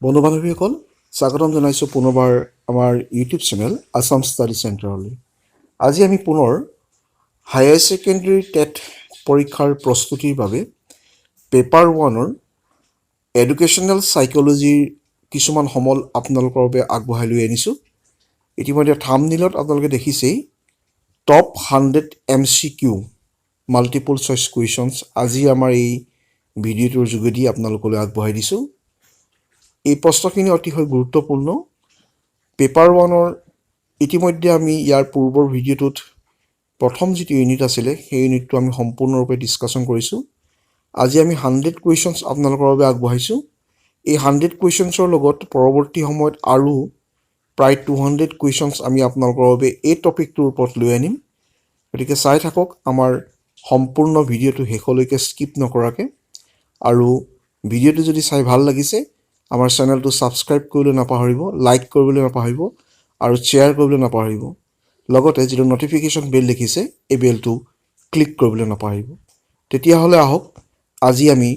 বন্ধু বান্ধৱীসকল স্বাগতম জনাইছোঁ পুনৰবাৰ আমাৰ ইউটিউব চেনেল আসাম ষ্টাডি চেণ্টাৰলৈ। আজি আমি পুনৰ হায়াৰ ছেকেণ্ডেৰী টেট পৰীক্ষাৰ প্ৰস্তুতিৰ বাবে পেপাৰ 1ৰ এডুকেশ্যনেল সাইকোলজিৰ কিছুমান সমল আপোনালোকৰ বাবে আগবঢ়াই লৈ আনিছোঁ। ইতিমধ্যে থাম্বনেইলত আপোনালোকে দেখিছেই top 100 MCQ multiple choice questions আজি আমাৰ এই ভিডিঅ'টোৰ যোগেদি আপোনালোকলৈ আগবঢ়াই দিছোঁ। এই প্ৰশ্নখিনি অতিশয় গুৰুত্বপূৰ্ণ। পেপাৰ 1ৰ ইতিমধ্যে আমি ইয়াৰ পূৰ্বৰ ভিডিঅ'টোত প্ৰথম যিটো ইউনিট আছিলে সেই ইউনিটটো আমি সম্পূৰ্ণৰূপে ডিছকাশ্যন কৰিছোঁ। আজি আমি 100 কুৱেশ্যনছ আপোনালোকৰ বাবে আগবঢ়াইছোঁ। এই 100 কুৱেশ্যনছৰ লগত পৰৱৰ্তী সময়ত আৰু প্ৰায় 200 কুৱেশ্যনছ আমি আপোনালোকৰ বাবে এই টপিকটোৰ ওপৰত লৈ আনিম। গতিকে চাই থাকক আমাৰ সম্পূৰ্ণ ভিডিঅ'টো শেষলৈকে স্কিপ নকৰাকৈ। আৰু ভিডিঅ'টো যদি চাই ভাল লাগিছে আমাৰ চেনেলটো ছাবস্ক্ৰাইব কৰিবলৈ নাপাহৰিব, লাইক কৰিবলৈ নাপাহৰিব আৰু শ্বেয়াৰ কৰিবলৈ নাপাহৰিব। লগতে যিটো নটিফিকেশ্যন বেল দেখিছে এই বেলটো ক্লিক কৰিবলৈ নাপাহৰিব। তেতিয়াহ'লে আহক আজি আমি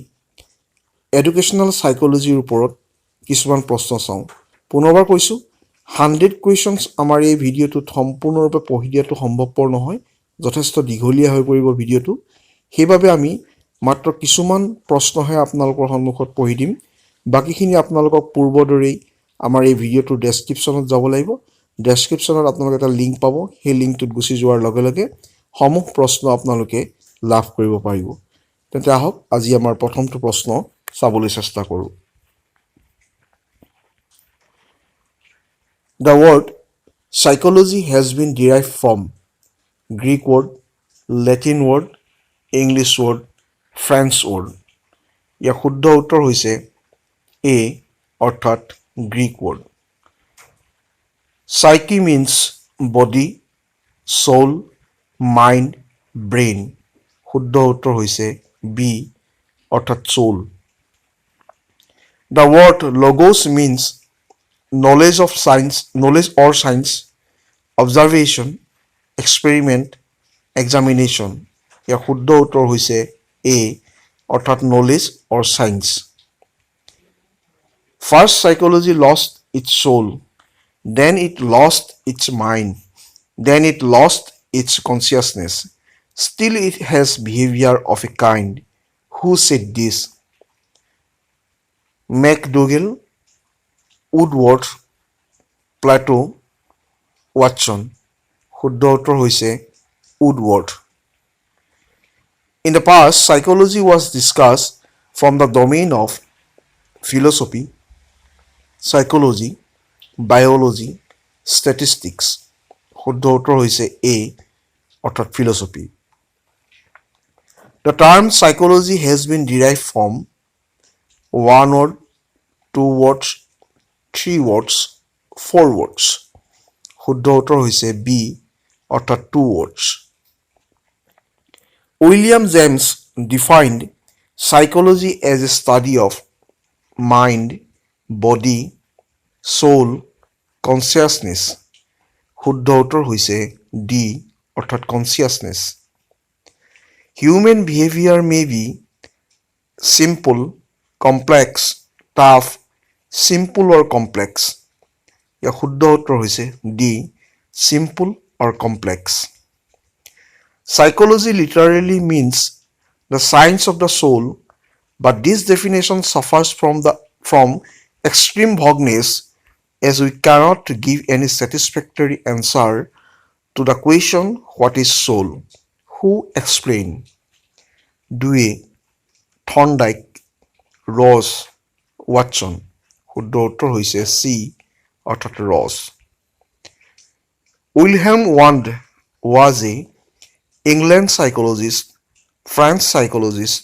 এডুকেশ্যনেল সাইকোলজিৰ ওপৰত কিছুমান প্ৰশ্ন চাওঁ। পুনৰবাৰ কৈছোঁ 100 কুৱেশ্যনছ আমাৰ এই ভিডিঅ'টোত সম্পূৰ্ণৰূপে পঢ়ি দিয়াটো সম্ভৱপৰ নহয়, যথেষ্ট দীঘলীয়া হৈ পৰিব ভিডিঅ'টো। সেইবাবে আমি মাত্ৰ কিছুমান প্ৰশ্নহে আপোনালোকৰ সন্মুখত পঢ়ি দিম। বাকীখিনি আপোনালোকক পূৰ্বৰ দৰেই আমাৰ এই ভিডিঅ'টোৰ ডেছক্ৰিপশ্যনত যাব লাগিব। ডেছক্ৰিপশ্যনত আপোনালোকে এটা লিংক পাব, সেই লিংকটোত গুচি যোৱাৰ লগে লগে সমূহ প্ৰশ্ন আপোনালোকে লাভ কৰিব পাৰিব। তেন্তে আহক আজি আমাৰ প্ৰথমটো প্ৰশ্ন চাবলৈ চেষ্টা কৰোঁ। The word psychology has been derived from Greek word, Latin word, English word, French word. ইয়াৰ শুদ্ধ উত্তৰ হৈছে A অৰ্থাৎ Greek word. Psyche means body, soul, mind, brain. শুদ্ধ উত্তৰ হৈছে B অৰ্থাৎ soul. The word logos means knowledge or science, observation, experiment, examination. ইয়াৰ শুদ্ধ উত্তৰ হৈছে A অৰ্থাৎ knowledge or science. First, psychology lost its soul, then it lost its mind, then it lost its consciousness. Still it has behavior of a kind. Who said this? McDougall, Woodward, Plato, Watson. শুদ্ধ উত্তৰ হৈছে Woodward. In the past, psychology was discussed from the domain of philosophy, psychology, biology, statistics. শুদ্ধ উত্তৰ হৈছে A অৰ্থাৎ philosophy. The term psychology has been derived from one word, two words, three words, four words. শুদ্ধ উত্তৰ হৈছে B অৰ্থাৎ two words. William James defined psychology as a study of mind, body, soul, consciousness. শুদ্ধ উত্তৰ হৈছে D অৰ্থাৎ consciousness. Human behavior may be simple, complex, tough, simple or complex. ইয়াৰ শুদ্ধ উত্তৰ হৈছে D simple or complex. Psychology literally means the science of the soul, but this definition suffers from extreme vagueness as we cannot give any satisfactory answer to the question what is soul. Who explained? Dewey, Thorndike, Ross, Watson. শুদ্ধ উত্তৰ হৈছে C অৰ্থাৎ Ross. Wilhelm Wundt was a England psychologist, French psychologist,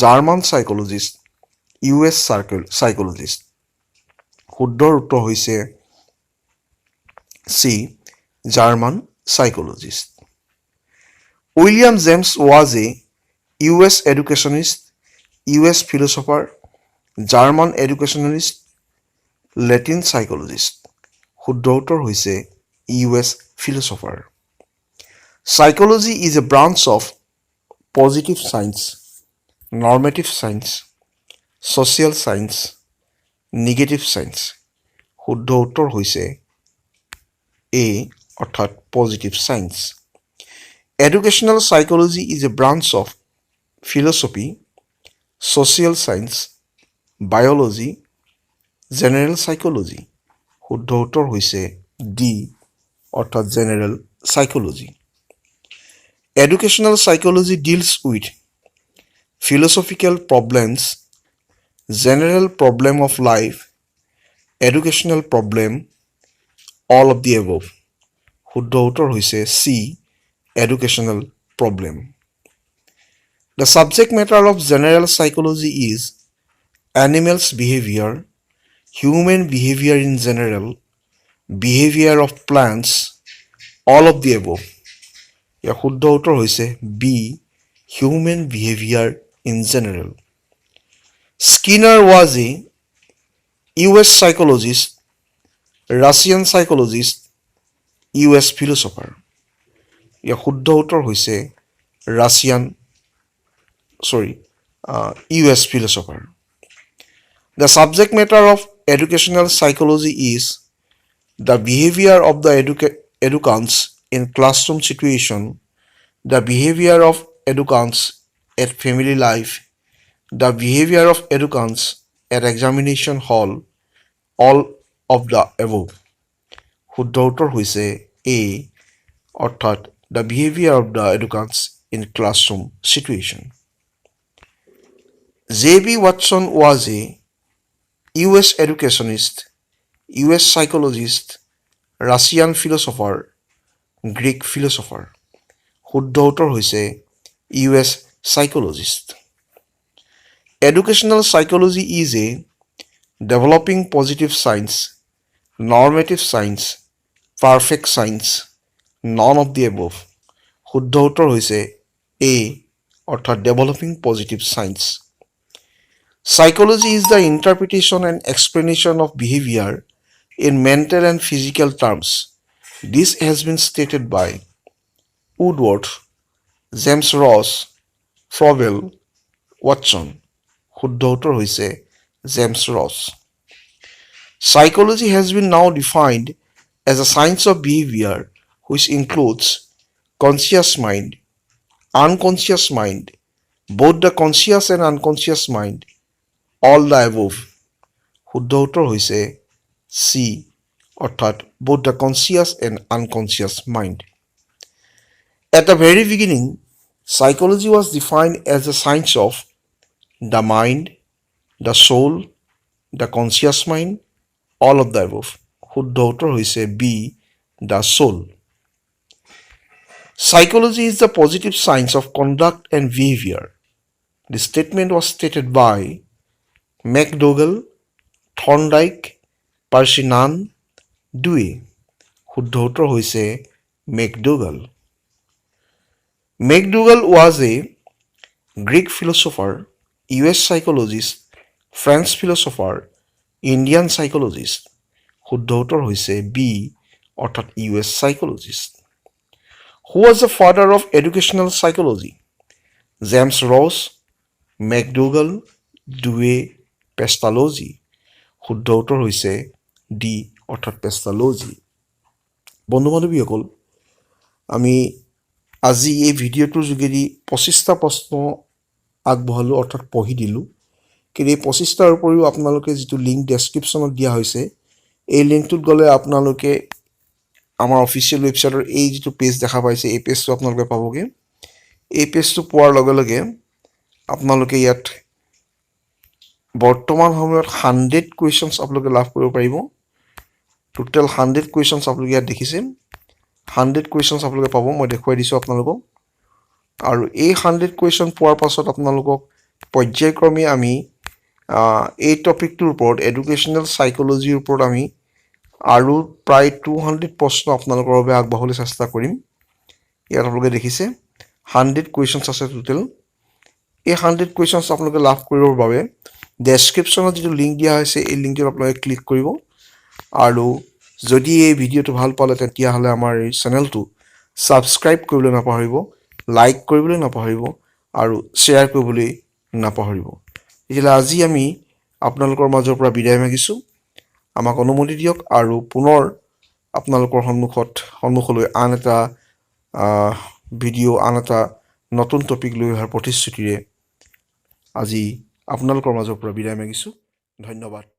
German psychologist, US psychologist. শুদ্ধ উত্তৰ হৈছে C German psychologist. William James was a US educationist, US philosopher, German educationist, Latin psychologist. শুদ্ধ উত্তৰ হৈছে US philosopher. Psychology is a branch of positive science, normative science, social science, negative science শুদ্ধ উত্তৰ হৈছে এ অৰ্থাৎ positive science educational psychology is a branch of philosophy social science biology general psychology শুদ্ধ উত্তৰ হৈছে ডি অৰ্থাৎ general psychology educational psychology deals with philosophical problems general problem of life educational problem all of the above শুদ্ধ উত্তৰ হৈছে C educational problem the subject matter of general psychology is animals behavior human behavior in general behavior of plants all of the above ইয়াৰ শুদ্ধ উত্তৰ হৈছে B human behavior in general Skinner was a US psychologist Russian psychologist US philosopher ইয়াৰ শুদ্ধ উত্তৰ হৈছে US philosopher The subject matter of educational psychology is the behavior of the educants in classroom situation, the behavior of educants at family life, the behavior of educants at examination hall, all of the above. শুদ্ধ উত্তৰ হৈছে A অৰ্থাৎ the behavior of the educants in classroom situation. J.B. Watson was a US educationist, US psychologist, Russian philosopher, Greek philosopher. শুদ্ধ উত্তৰ হৈছে US psychologist. Educational psychology is a developing positive science, normative science, perfect science, none of the above. শুদ্ধ উত্তৰ হৈছে A অৰ্থাৎ developing positive science. Psychology is the interpretation and explanation of behavior in mental and physical terms. This has been stated by Woodward, James Ross, Froebel, Watson. শুদ্ধ উত্তৰ হৈছে James Ross. Psychology has been now defined as a science of behavior which includes conscious mind, unconscious mind, both the conscious and unconscious mind, all the above. শুদ্ধ উত্তৰ হৈছে C অৰ্থাৎ both the conscious and unconscious mind. At the very beginning, psychology was defined as the science of the mind, the soul, the conscious mind, all of the above. শুদ্ধ উত্তৰ হৈছে B the soul. Psychology is the positive science of conduct and behavior. The statement was stated by McDougall, Thorndike, Percy Nunn, Dewey. শুদ্ধ উত্তৰ হৈছে McDougall. McDougall was a Greek philosopher, US psychologist, French philosopher, Indian psychologist. শুদ্ধ উত্তৰ হৈছে B অৰ্থাৎ US psychologist. Who was the father of educational psychology? James Ross, McDougall, Dewey, Pestalozzi. শুদ্ধ উত্তৰ হৈছে D অৰ্থাৎ Pestalozzi. বন্ধু বান্ধৱীসকল আমি আজি এই ভিডিঅ'টোৰ যোগেদি 25টা প্ৰশ্ন আগবঢ়ালোঁ অৰ্থাৎ পঢ়ি দিলোঁ কিন্তু এই 25টাৰ উপৰিও আপোনালোকে যিটো লিংক ডেছক্ৰিপশ্যনত দিয়া হৈছে এই লিংকটোত গ'লে আপোনালোকে আমাৰ অফিচিয়েল ৱেবছাইটৰ এই যিটো পেজ দেখা পাইছে এই পেজটো আপোনালোকে পাবগৈ এই পেজটো পোৱাৰ লগে লগে আপোনালোকে ইয়াত বৰ্তমান সময়ত 100 কুৱেশ্যনছ আপোনালোকে লাভ কৰিব পাৰিব টোটেল 100 কুৱেশ্যনছ আপোনালোকে ইয়াত দেখিছে 100 কুৱেশ্যনছ আপোনালোকে পাব মই দেখুৱাই দিছোঁ আপোনালোকক আৰু এই 100 কুৱেশ্যন পোৱাৰ পাছত আপোনালোকক পৰ্যায়ক্ৰমে আমি এই টপিকটোৰ ওপৰত এডুকেশ্যনেল সাইকোলজিৰ ওপৰত আমি আৰু প্ৰায় 200 প্ৰশ্ন আপোনালোকৰ বাবে আগবঢ়াবলৈ চেষ্টা কৰিম ইয়াত আপোনালোকে দেখিছে 100 কুৱেশ্যনছ আছে টোটেল এই 100 কুৱেশ্যনছ আপোনালোকে লাভ কৰিবৰ বাবে ডেছক্ৰিপশ্যনত যিটো লিংক দিয়া হৈছে এই লিংকটোত আপোনালোকে ক্লিক কৰিব আৰু যদি এই ভিডিঅ'টো ভাল পালে তেতিয়াহ'লে আমাৰ এই চেনেলটো ছাবস্ক্ৰাইব কৰিবলৈ নাপাহৰিব লাইক কৰিবলৈ নাপাহৰিব আৰু শ্বেয়াৰ কৰিবলৈ নাপাহৰিব এতিয়া আজি আমি আপোনালোকৰ মাজৰ পৰা বিদায় মাগিছোঁ। আমাক অনুমতি দিয়ক আৰু পুনৰ আপোনালোকৰ সন্মুখলৈ আন এটা ভিডিঅ' আন এটা নতুন টপিক লৈ অহাৰ প্ৰতিশ্ৰুতিৰে আজি আপোনালোকৰ মাজৰ পৰা বিদায় মাগিছোঁ। ধন্যবাদ।